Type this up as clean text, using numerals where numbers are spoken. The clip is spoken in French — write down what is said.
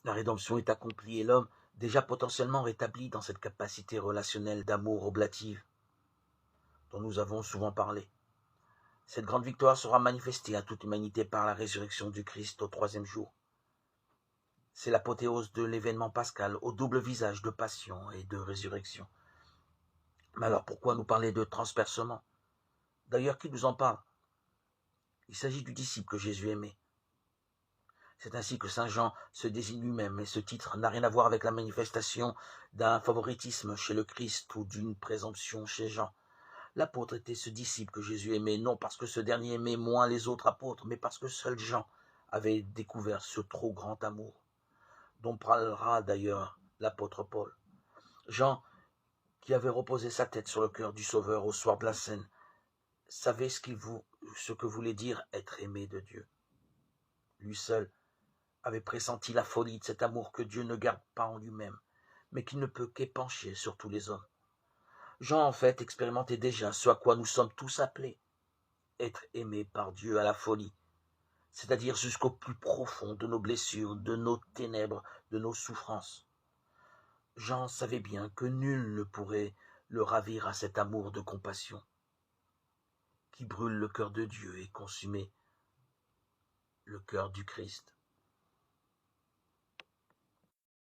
La rédemption est accomplie et l'homme, déjà potentiellement rétabli dans cette capacité relationnelle d'amour oblative dont nous avons souvent parlé. Cette grande victoire sera manifestée à toute l'humanité par la résurrection du Christ au troisième jour. C'est l'apothéose de l'événement pascal au double visage de passion et de résurrection. Mais alors pourquoi nous parler de transpercement? D'ailleurs, qui nous en parle? Il s'agit du disciple que Jésus aimait. C'est ainsi que saint Jean se désigne lui-même, et ce titre n'a rien à voir avec la manifestation d'un favoritisme chez le Christ ou d'une présomption chez Jean. L'apôtre était ce disciple que Jésus aimait, non parce que ce dernier aimait moins les autres apôtres, mais parce que seul Jean avait découvert ce trop grand amour, dont parlera d'ailleurs l'apôtre Paul. Jean, qui avait reposé sa tête sur le cœur du Sauveur au soir de la scène, savait ce que voulait dire être aimé de Dieu. Lui seul avait pressenti la folie de cet amour que Dieu ne garde pas en lui-même, mais qui ne peut qu'épancher sur tous les hommes. Jean, en fait, expérimentait déjà ce à quoi nous sommes tous appelés, être aimés par Dieu à la folie, c'est-à-dire jusqu'au plus profond de nos blessures, de nos ténèbres, de nos souffrances. Jean savait bien que nul ne pourrait le ravir à cet amour de compassion qui brûle le cœur de Dieu et consumer le cœur du Christ.